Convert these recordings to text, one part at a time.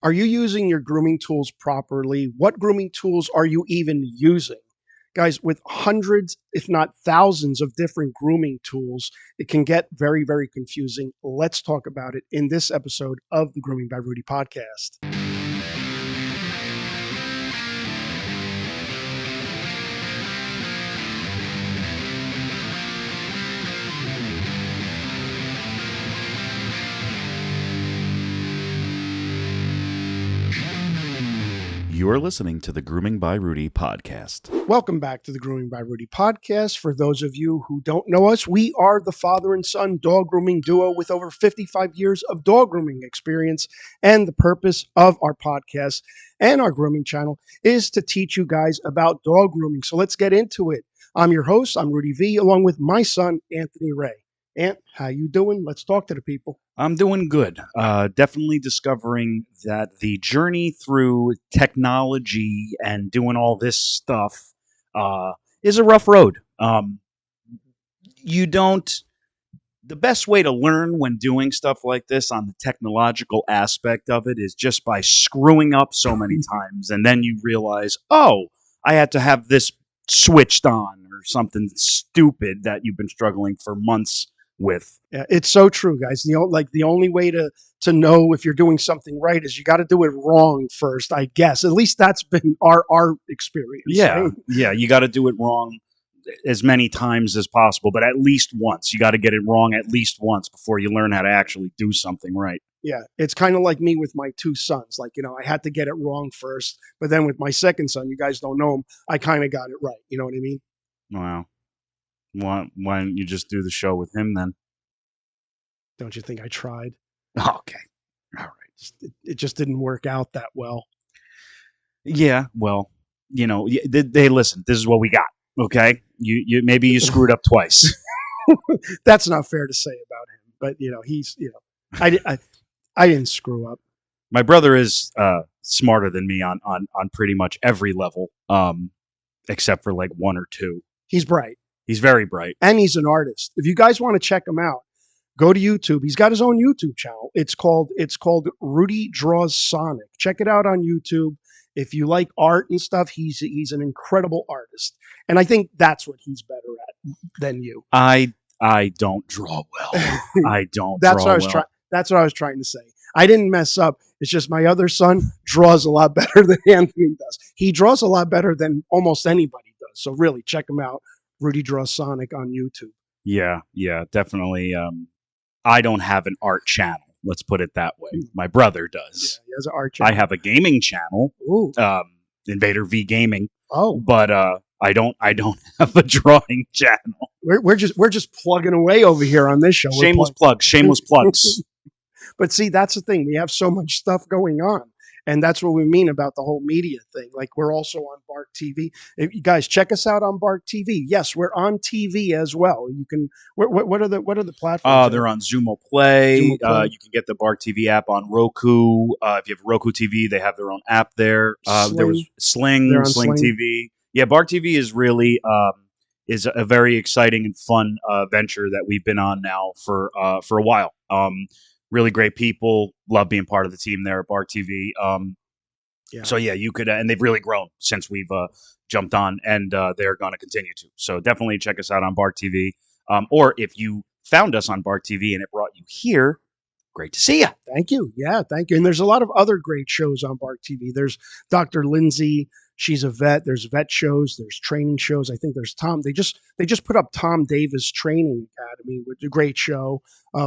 Are you using your grooming tools properly? What grooming tools are you even using? Guys, with hundreds, if not thousands of different grooming tools, it can get very, very confusing. Let's talk about it in this episode of the Grooming by Rudy podcast. You're listening to the Grooming by Rudy podcast. Welcome back to the Grooming by Rudy podcast. For those of you who don't know us, we are the father and son dog grooming duo with over 55 years of dog grooming experience. And the purpose of our podcast and our grooming channel is to teach you guys about dog grooming. So let's get into it. I'm your host. I'm Rudy V, along with my son, Anthony Ray. Ant, how you doing? Let's talk to the people. I'm doing good. Definitely discovering that the journey through technology and doing all this stuff is a rough road. The best way to learn when doing stuff like this on the technological aspect of it is just by screwing up so many times. And then you realize, oh, I had to have this switched on or something stupid that you've been struggling for months with. Yeah, it's so true, guys. The only way to know if you're doing something right is you got to do it wrong first, I guess. At least that's been our experience. Yeah, right? yeah. You got to do it wrong as many times as possible, but at least once. You got to get it wrong at least once before you learn how to actually do something right. Yeah, it's kind of like me with my two sons. Like, I had to get it wrong first, but then with my second son, you guys don't know him, I kind of got it right. You know what I mean? Wow. Why don't you just do the show with him then? Don't you think I tried? Okay. All right. It just didn't work out that well. Yeah. Well, they listen. This is what we got. Okay. You maybe you screwed up twice. That's not fair to say about him, but he's I didn't screw up. My brother is smarter than me on pretty much every level, except for like one or two. He's bright. He's very bright. And he's an artist. If you guys want to check him out, go to YouTube. He's got his own YouTube channel. It's called Rudy Draws Sonic. Check it out on YouTube. If you like art and stuff, he's an incredible artist. And I think that's what he's better at than you. I don't draw well. I don't That's draw what I was well. That's what I was trying to say. I didn't mess up. It's just my other son draws a lot better than Anthony does. He draws a lot better than almost anybody does. So really, check him out. Rudy Draws Sonic on YouTube. Yeah, definitely. I don't have an art channel. Let's put it that way. My brother does. Yeah, he has an art channel. I have a gaming channel. Ooh. Invader V Gaming. Oh. But I don't have a drawing channel. We're just plugging away over here on this show. Shameless plugs. But see, that's the thing. We have so much stuff going on. And that's what we mean about the whole media thing. Like, we're also on BarkTV. If you guys check us out on BarkTV. Yes, we're on TV as well. You can. What are the platforms? They're on Zumo Play. Zumo Play. You can get the BarkTV app on Roku. If you have Roku TV, they have their own app there. There was Sling TV. Yeah, BarkTV is really is a very exciting and fun venture that we've been on now for a while. Really great people. Love being part of the team there at BarkTV. So yeah, you could, and they've really grown since we've jumped on, and they're going to continue to. So definitely check us out on BarkTV. Or if you found us on BarkTV and it brought you here, great to see you. Thank you. Yeah, thank you. And there's a lot of other great shows on BarkTV. There's Dr. Lindsay. She's a vet. There's vet shows. There's training shows. I think there's Tom. They just put up Tom Davis Training Academy, which is a great show.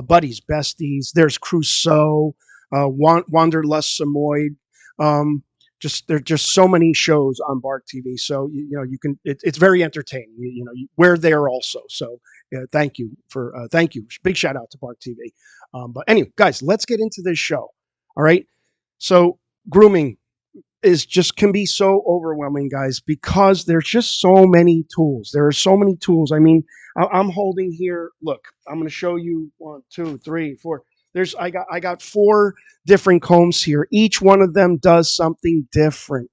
Buddies Besties. There's Crusoe, Wanderlust Samoyed. There's just so many shows on BarkTV. So you can. It's very entertaining. We're there also. So thank you. Big shout out to BarkTV. But anyway, guys, let's get into this show. All right. So grooming can be so overwhelming, guys, because there's just so many tools. There are so many tools. I mean, I'm holding here. Look, I'm going to show you 1, 2, 3, 4. I got 4 different combs here. Each one of them does something different.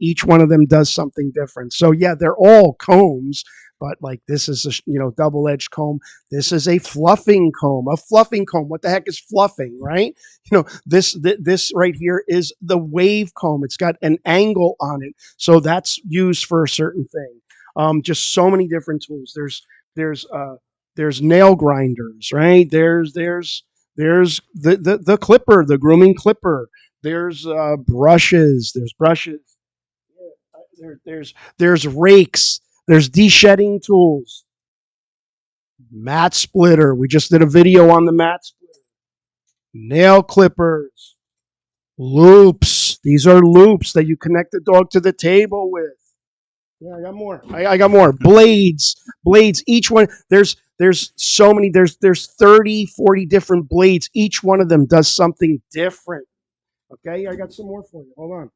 So yeah, they're all combs, but like this is a double-edged comb. This is a fluffing comb. A fluffing comb. What the heck is fluffing, right? This right here is the wave comb. It's got an angle on it, so that's used for a certain thing. Just so many different tools. There's nail grinders, right? There's the clipper, the grooming clipper. There's brushes. There's brushes. There's rakes. There's de-shedding tools. Mat splitter. We just did a video on the mat splitter. Nail clippers. Loops. These are loops that you connect the dog to the table with. Yeah, I got more. I got more. Blades. Each one. There's so many. There's 30, 40 different blades. Each one of them does something different. Okay, I got some more for you. Hold on.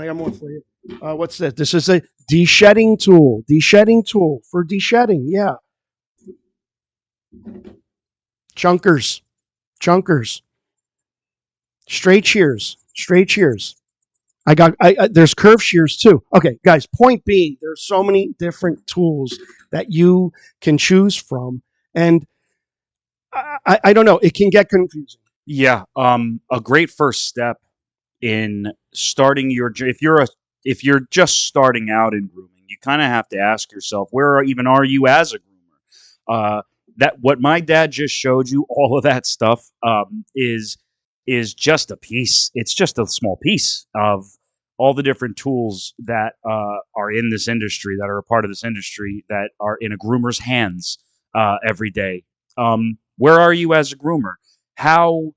I got more for you. What's this? This is a de-shedding tool. De-shedding tool for de-shedding. Yeah. Chunkers. Straight shears. There's curve shears too. Okay, guys, point being, there's so many different tools that you can choose from. And I don't know, it can get confusing. Yeah. A great first step in starting if you're just starting out in grooming, you kind of have to ask yourself, where even are you as a groomer? That what my dad just showed you, all of that stuff, is just a piece. It's just a small piece of all the different tools that are in this industry, that are a part of this industry, that are in a groomer's hands every day. Where are you as a groomer? How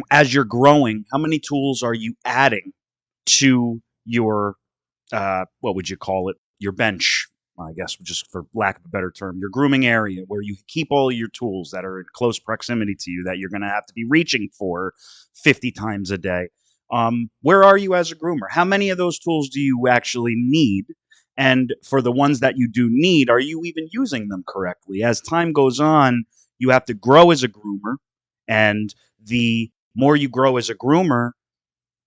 as you're growing, how many tools are you adding to your what would you call it? Your bench, I guess, just for lack of a better term, your grooming area where you keep all your tools that are in close proximity to you that you're going to have to be reaching for 50 times a day. Where are you as a groomer? How many of those tools do you actually need? And for the ones that you do need, are you even using them correctly? As time goes on, you have to grow as a groomer, and the more you grow as a groomer,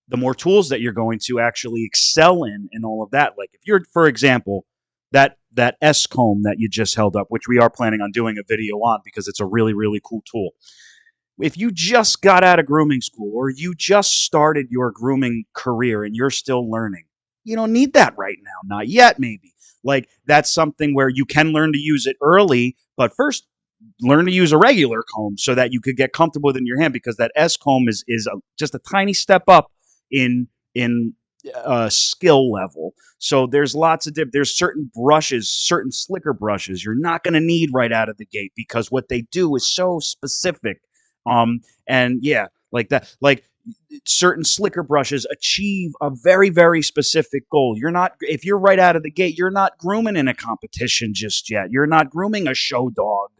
the more tools that you're going to actually excel in all of that. Like if you're, for example, that S comb that you just held up, which we are planning on doing a video on because it's a really, really cool tool. If you just got out of grooming school or you just started your grooming career and you're still learning, you don't need that right now. Not yet, maybe. Like that's something where you can learn to use it early, but first learn to use a regular comb so that you could get comfortable with it in your hand, because that S comb is just a tiny step up in skill level. So there's lots of there's certain brushes, certain slicker brushes you're not going to need right out of the gate because what they do is so specific. And yeah, like that, like certain slicker brushes achieve a very, very specific goal. If you're right out of the gate, you're not grooming in a competition just yet. You're not grooming a show dog.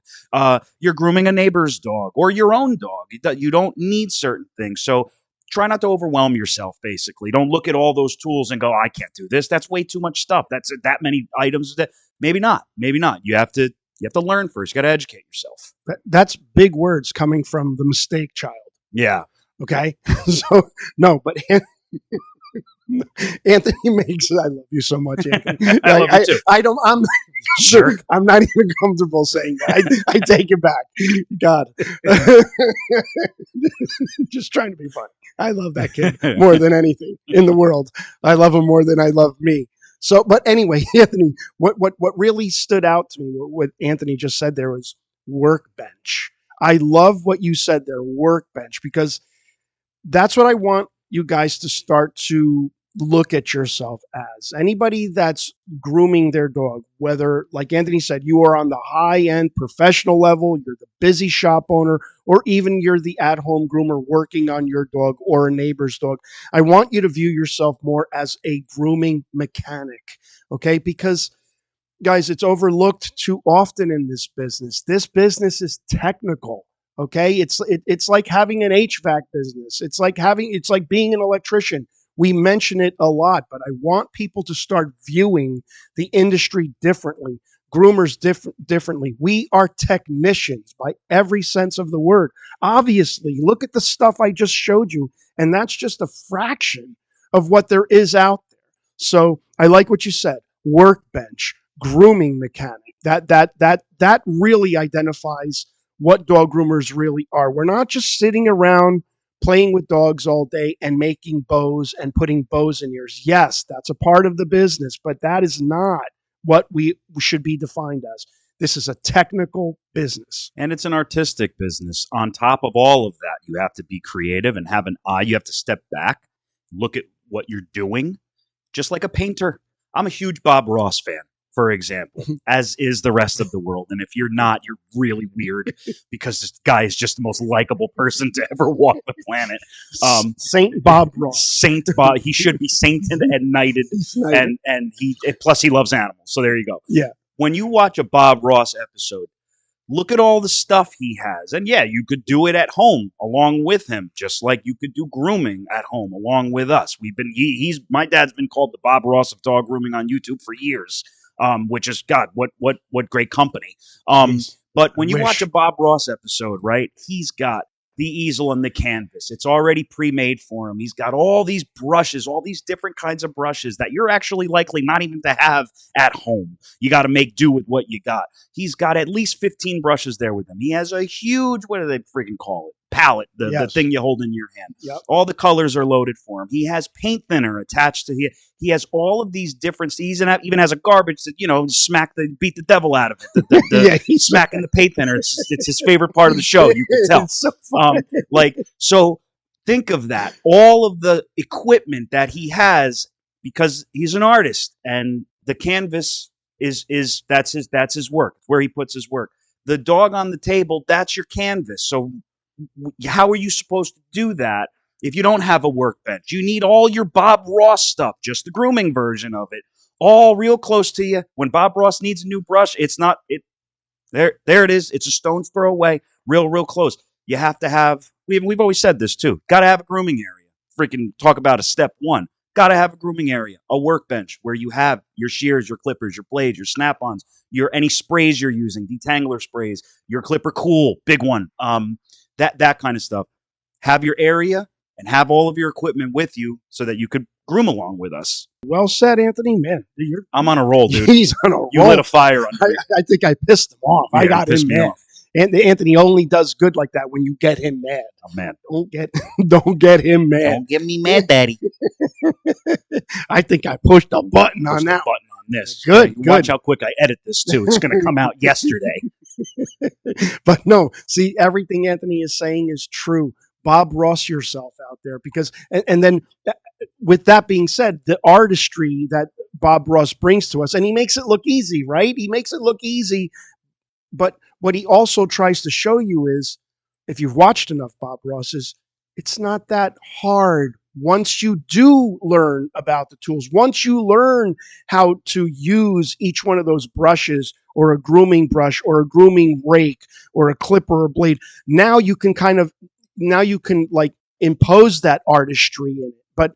You're grooming a neighbor's dog or your own dog. You don't need certain things. So try not to overwhelm yourself, basically. Don't look at all those tools and go, I can't do this. That's way too much stuff. That's that many items. That maybe not. You have to learn first. You got to educate yourself. That's big words coming from the mistake child. Yeah. Okay. So no, but Anthony makes. I love you so much, Anthony. I love you too. I'm sure. I'm not even comfortable saying that. I take it back. God, just trying to be funny. I love that kid more than anything in the world. I love him more than I love me. So, but anyway, Anthony, what really stood out to me, what Anthony just said there, was Workbench. I love what you said there, Workbench, because that's what I want you guys to start to look at yourself as. Anybody that's grooming their dog, whether, like Anthony said, you are on the high-end professional level, you're the busy shop owner, or even you're the at-home groomer working on your dog or a neighbor's dog, I want you to view yourself more as a grooming mechanic, okay? Because guys, it's overlooked too often in this business. This business is technical. Okay, it's like having an HVAC business. It's like being an electrician. We mention it a lot, but I want people to start viewing the industry differently, groomers differently. We are technicians by every sense of the word. Obviously, look at the stuff I just showed you, and that's just a fraction of what there is out there. So I like what you said. Workbench, grooming mechanic. That really identifies what dog groomers really are. We're not just sitting around playing with dogs all day and making bows and putting bows in ears. Yes, that's a part of the business, but that is not what we should be defined as. This is a technical business. And it's an artistic business. On top of all of that, you have to be creative and have an eye. You have to step back, look at what you're doing, just like a painter. I'm a huge Bob Ross fan, for example, as is the rest of the world. And if you're not, you're really weird because this guy is just the most likable person to ever walk the planet. Saint Bob Ross. Saint Bob. He should be sainted and knighted. And he plus he loves animals. So there you go. Yeah. When you watch a Bob Ross episode, look at all the stuff he has. And yeah, you could do it at home along with him, just like you could do grooming at home along with us. My dad's been called the Bob Ross of dog grooming on YouTube for years. Which is, God, what great company. But when you watch a Bob Ross episode, right, he's got the easel and the canvas. It's already pre-made for him. He's got all these brushes, all these different kinds of brushes that you're actually likely not even to have at home. You got to make do with what you got. He's got at least 15 brushes there with him. He has a huge, what do they freaking call it? Palette, the thing you hold in your hand. Yep. All the colors are loaded for him. He has paint thinner attached to he has all of these different. He even has a garbage that beat the devil out of it. He's smacking the paint thinner. It's his favorite part of the show. You can tell. It's so funny. So think of that. All of the equipment that he has because he's an artist, and the canvas that's his work. Where he puts his work. The dog on the table, that's your canvas. So how are you supposed to do that if you don't have a workbench? You need all your Bob Ross stuff, just the grooming version of it, all real close to you. When Bob Ross needs a new brush, there it is. It's a stone's throw away, real close. You have to have, we've always said this too, got to have a grooming area. Freaking talk about a step one. Got to have a grooming area, a workbench where you have your shears, your clippers, your blades, your snap-ons, any sprays you're using, detangler sprays, your Clipper Cool, big one. That kind of stuff. Have your area and have all of your equipment with you so that you could groom along with us. Well said, Anthony. Man, I'm on a roll, dude. He's on a roll. You lit a fire under me. I think I pissed him off. Yeah, I got him mad. And Anthony only does good like that when you get him mad. I'm mad. Don't get him mad. Don't get me mad, Daddy. I think I pushed a button on that. Button on this. Good. Watch how quick I edit this too. It's going to come out yesterday. But no, see, everything Anthony is saying is true. Bob Ross yourself out there, because and then with that being said, the artistry that Bob Ross brings to us, and he makes it look easy, right? He makes it look easy. But what he also tries to show you is, if you've watched enough Bob Ross, is it's not that hard. Once you do learn about the tools, once you learn how to use each one of those brushes, or a grooming brush, or a grooming rake, or a clipper or blade, now you can like impose that artistry in it. But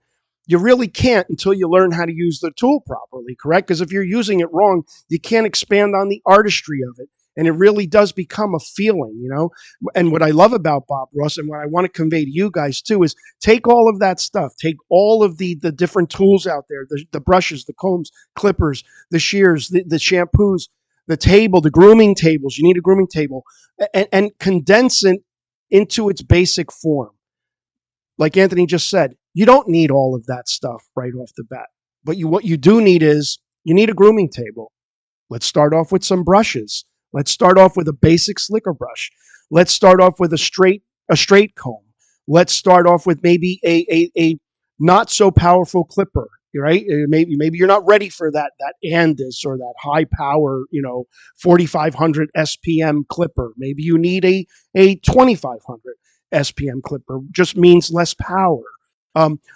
you really can't until you learn how to use the tool properly, correct? Because if you're using it wrong, you can't expand on the artistry of it. And it really does become a feeling, you know? And what I love about Bob Ross, and what I want to convey to you guys too, is take all of that stuff. Take all of the different tools out there, the brushes, the combs, clippers, the shears, the shampoos, the table, the grooming tables. You need a grooming table. And condense it into its basic form. Like Anthony just said, you don't need all of that stuff right off the bat. But what you do need is, you need a grooming table. Let's start off with some brushes. Let's start off with a basic slicker brush. Let's start off with a straight comb. Let's start off with maybe a not so powerful clipper, right? Maybe you're not ready for that Andis or that high power, 4500 SPM clipper. Maybe you need a 2500 SPM clipper. Just means less power.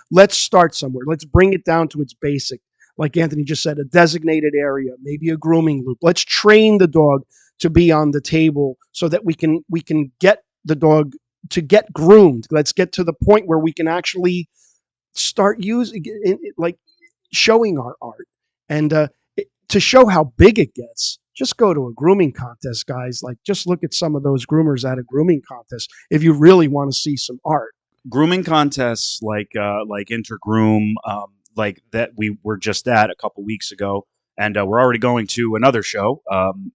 Let's start somewhere. Let's bring it down to its basic. Like Anthony just said, a designated area, maybe a grooming loop. Let's train the dog to be on the table so that we can get the dog to get groomed. Let's get to the point where we can actually start showing our art. And to show how big it gets, just go to a grooming contest, guys. Like, just look at some of those groomers at a grooming contest if you really want to see some art. Grooming contests like Intergroom, like that we were just at a couple weeks ago. And we're already going to another show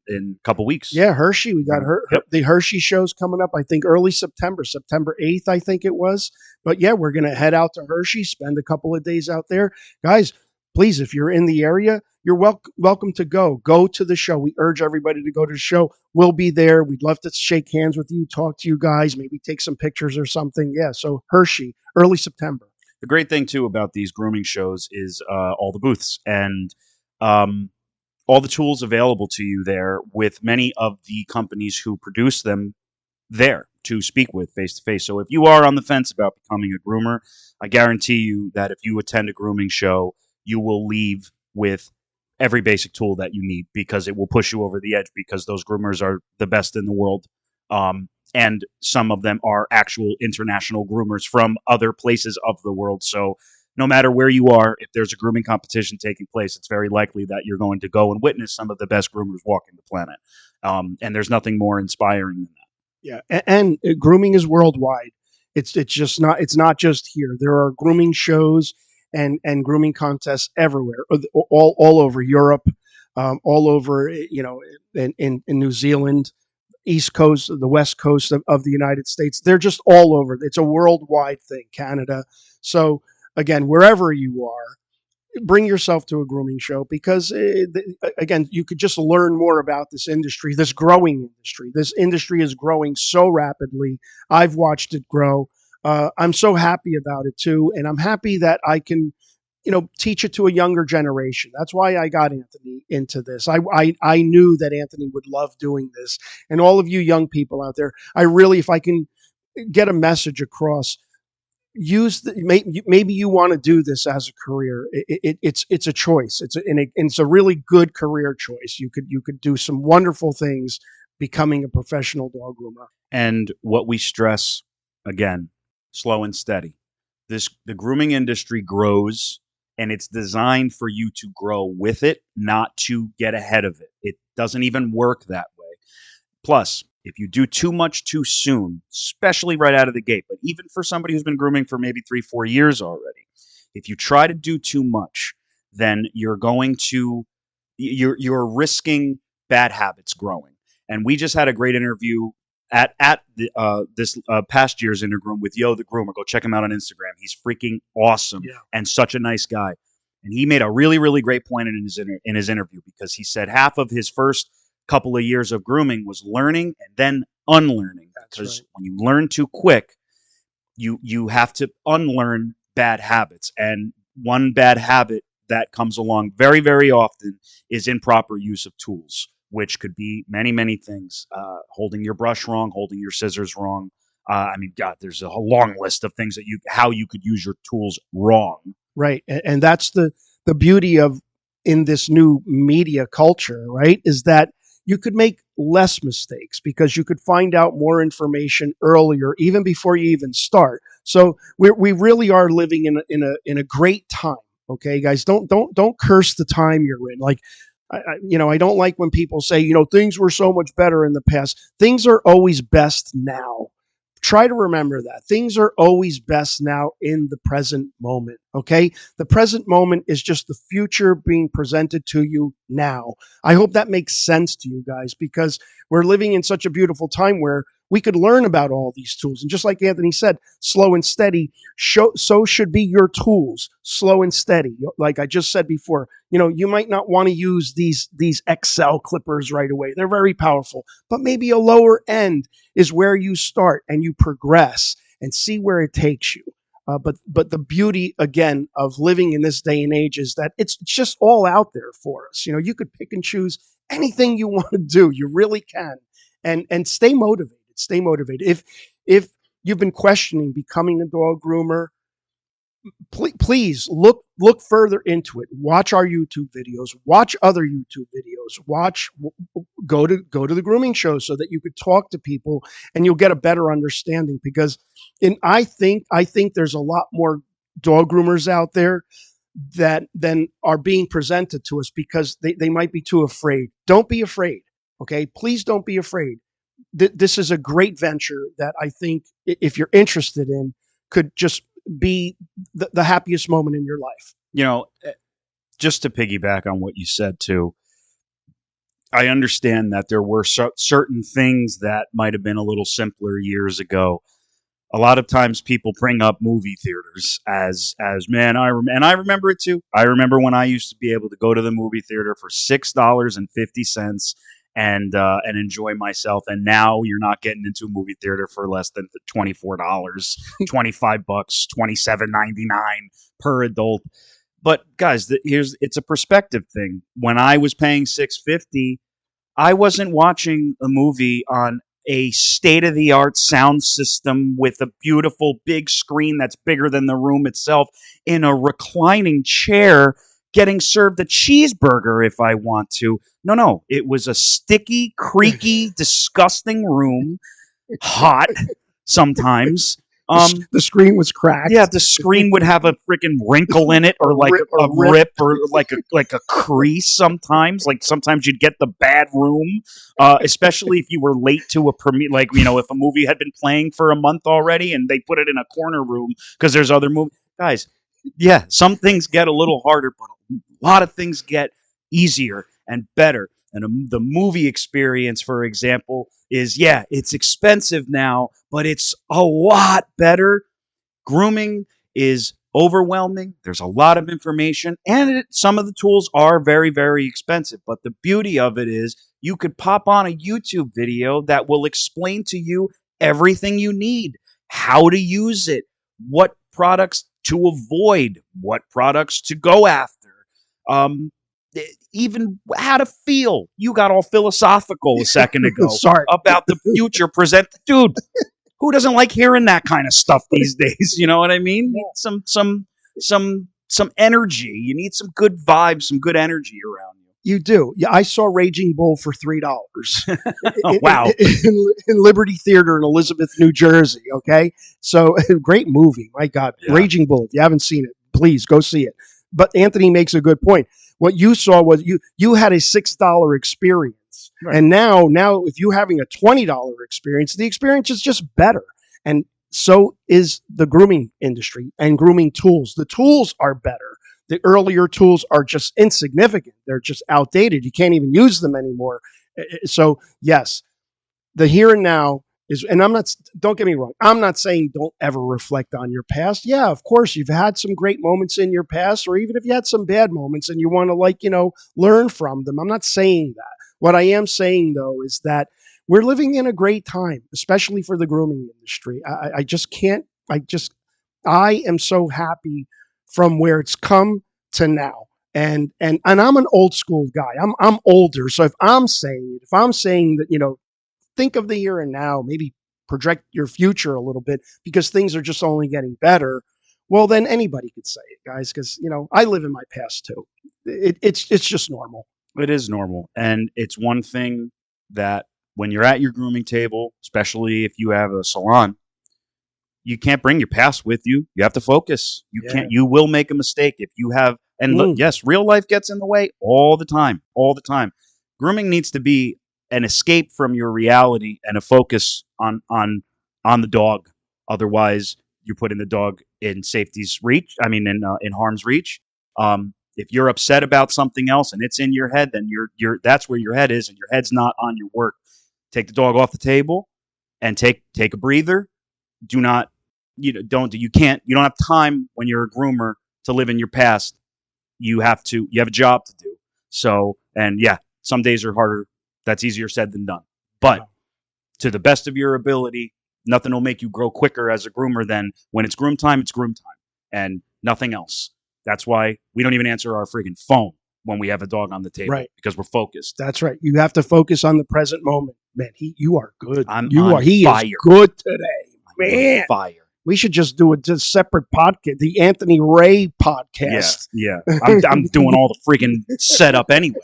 in a couple weeks. Yeah, Hershey. We got the Hershey show's coming up, I think, early September, September 8th, I think it was. But yeah, we're going to head out to Hershey, spend a couple of days out there. Guys, please, if you're in the area, you're welcome to go. Go to the show. We urge everybody to go to the show. We'll be there. We'd love to shake hands with you, talk to you guys, maybe take some pictures or something. Yeah, so Hershey, early September. The great thing, too, about these grooming shows is all the booths and all the tools available to you there, with many of the companies who produce them there to speak with face to face. So if you are on the fence about becoming a groomer, I guarantee you that if you attend a grooming show, you will leave with every basic tool that you need, because it will push you over the edge, because those groomers are the best in the world. And some of them are actual international groomers from other places of the world. So no matter where you are, if there's a grooming competition taking place, it's very likely that you're going to go and witness some of the best groomers walking the planet. And there's nothing more inspiring than that. Yeah, and grooming is worldwide. It's not just here. There are grooming shows and grooming contests everywhere, all over Europe, all over in New Zealand, East Coast, the West Coast of the United States. They're just all over. It's a worldwide thing. Canada. So again, wherever you are, bring yourself to a grooming show, because again, you could just learn more about this industry, this growing industry. This industry is growing so rapidly. I've watched it grow. I'm so happy about it too. And I'm happy that I can, teach it to a younger generation. That's why I got Anthony into this. I knew that Anthony would love doing this. And all of you young people out there, if I can get a message across, maybe you want to do this as a career. It's a choice. It's a really good career choice. You could do some wonderful things becoming a professional dog groomer. And what we stress, again, slow and steady. The grooming industry grows, and it's designed for you to grow with it, not to get ahead of it. It doesn't even work that way. Plus, if you do too much too soon, especially right out of the gate, but even for somebody who's been grooming for maybe 3-4 years already, if you try to do too much, then you're risking bad habits growing. And we just had a great interview at this past year's Intergroom with Yo the Groomer. Go check him out on Instagram. He's freaking awesome and such a nice guy. And he made a really, really great point in his interview, because he said half of his first couple of years of grooming was learning and then unlearning. Because when you learn too quick, you have to unlearn bad habits. And one bad habit that comes along very, very often is improper use of tools, which could be many, many things. Holding your brush wrong, holding your scissors wrong. God, there's a long list of things how you could use your tools wrong. Right. And that's the beauty of in this new media culture, right? Is that you could make less mistakes because you could find out more information earlier, even before you even start. So we really are living in a great time. Okay, guys, don't curse the time you're in. Like, I don't like when people say, things were so much better in the past. Things are always best now. Try to remember that. Things are always best now in the present moment, okay? The present moment is just the future being presented to you now. I hope that makes sense to you guys, because we're living in such a beautiful time where we could learn about all these tools. And just like Anthony said, slow and steady, so should be your tools, slow and steady. Like I just said before, you might not want to use these Excel clippers right away. They're very powerful, but maybe a lower end is where you start and you progress and see where it takes you. But the beauty, again, of living in this day and age is that it's just all out there for us. You could pick and choose anything you want to do. You really can. And stay motivated. Stay motivated. If you've been questioning becoming a dog groomer, please look further into it. Watch our YouTube videos. Watch other YouTube videos. Go to the grooming show so that you could talk to people and you'll get a better understanding. Because I think there's a lot more dog groomers out there than are being presented to us, because they might be too afraid. Don't be afraid. Okay, please don't be afraid. This is a great venture that I think, if you're interested in, could just be the happiest moment in your life. just to piggyback on what you said too, I understand that there were certain things that might have been a little simpler years ago. A lot of times people bring up movie theaters as man, and I remember it too. I remember when I used to be able to go to the movie theater for $6.50 and enjoy myself. And now you're not getting into a movie theater for less than $24, $25, $27.99 per adult. But guys, it's a perspective thing. When I was paying $6.50, I wasn't watching a movie on a state-of-the-art sound system with a beautiful big screen that's bigger than the room itself in a reclining chair getting served a cheeseburger if I want to. No. It was a sticky, creaky, disgusting room, hot sometimes. The screen was cracked. Yeah, the screen would have a freaking wrinkle in it, or like a rip, or like a crease. Sometimes you'd get the bad room, especially if you were late to a premiere. Like, if a movie had been playing for a month already, and they put it in a corner room because there's other movies. Guys, yeah, some things get a little harder, but a lot of things get easier and better. And the movie experience, for example, it's expensive now, but it's a lot better. Grooming is overwhelming. There's a lot of information, and some of the tools are very, very expensive. But the beauty of it is you could pop on a YouTube video that will explain to you everything you need, how to use it, what products to avoid, what products to go after. Even how to feel. You got all philosophical a second ago about the future present. Dude, who doesn't like hearing that kind of stuff these days? You know what I mean? Yeah. Some energy. You need some good vibes, some good energy around you. You do. Yeah, I saw Raging Bull for $3. Oh, wow. In Liberty Theater in Elizabeth, New Jersey. Okay. So great movie. My God. Yeah. Raging Bull. If you haven't seen it, please go see it. But Anthony makes a good point. What you saw was you had a $6 experience. Right. And now if you're having a $20 experience, the experience is just better. And so is the grooming industry and grooming tools. The tools are better. The earlier tools are just insignificant. They're just outdated. You can't even use them anymore. So yes, the here and now is, and don't get me wrong, I'm not saying don't ever reflect on your past. Yeah, of course, you've had some great moments in your past, or even if you had some bad moments and you want to learn from them. I'm not saying that. What I am saying, though, is that we're living in a great time, especially for the grooming industry. I am so happy from where it's come to now. And I'm an old school guy. I'm older. So if I'm saying that, think of the here and now, maybe project your future a little bit because things are just only getting better. Well, then anybody could say it, guys, because, I live in my past too. It's just normal. It is normal. And it's one thing that when you're at your grooming table, especially if you have a salon, you can't bring your past with you. You have to focus. You will make a mistake if you have, and look, yes, real life gets in the way all the time. Grooming needs to be an escape from your reality and a focus on the dog. Otherwise, you're putting the dog in safety's reach. I mean, in harm's reach. If you're upset about something else and it's in your head, then that's where your head is, and your head's not on your work. Take the dog off the table and take a breather. Do not, you don't have time when you're a groomer to live in your past. You have a job to do. So, and yeah, some days are harder. That's easier said than done. But to the best of your ability, nothing will make you grow quicker as a groomer than when it's groom time, and nothing else. That's why we don't even answer our freaking phone when we have a dog on the table, right? Because we're focused. That's right. You have to focus on the present moment, man. You are good. He is good today, man. Fire. We should just do a separate podcast, the Anthony Ray podcast. Yeah. I'm doing all the freaking setup anyway.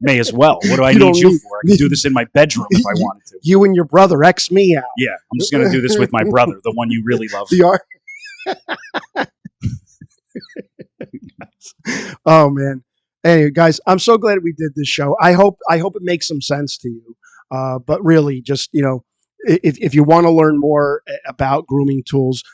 May as well. What do I need you for? I can do this in my bedroom if I wanted to. You and your brother X me out. Yeah, I'm just going to do this with my brother, the one you really love. Oh man. Anyway, guys, I'm so glad we did this show. I hope it makes some sense to you. But really, just if you want to learn more about grooming tools,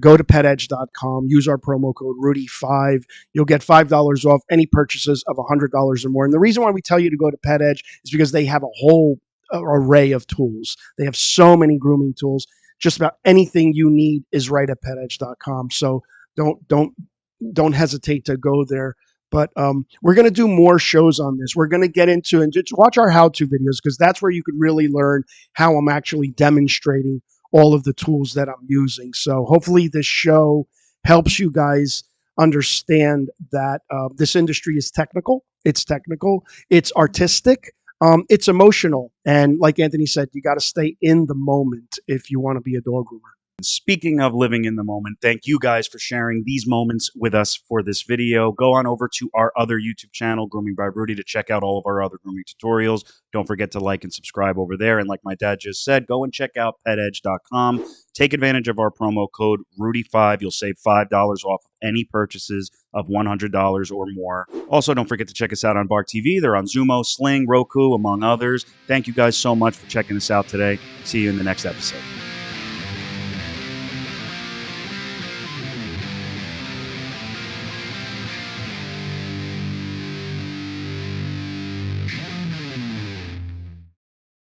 Go to PetEdge.com, use our promo code Rudy5. You'll get $5 off any purchases of $100 or more. And the reason why we tell you to go to PetEdge is because they have a whole array of tools. They have so many grooming tools. Just about anything you need is right at PetEdge.com. So don't hesitate to go there. But we're going to do more shows on this. We're going to get into and just watch our how-to videos, because that's where you could really learn how I'm actually demonstrating all of the tools that I'm using. So hopefully this show helps you guys understand that this industry is technical. It's technical. It's artistic. It's emotional. And like Anthony said, you got to stay in the moment if you want to be a dog groomer. Speaking of living in the moment, thank you guys for sharing these moments with us for this video. Go on over to our other YouTube channel, Grooming by Rudy, to check out all of our other grooming tutorials. Don't forget to like and subscribe over there. And like my dad just said, go and check out PetEdge.com. Take advantage of our promo code Rudy5. You'll save $5 off of any purchases of $100 or more. Also, don't forget to check us out on BarkTV. They're on Zumo, Sling, Roku, among others. Thank you guys so much for checking us out today. See you in the next episode.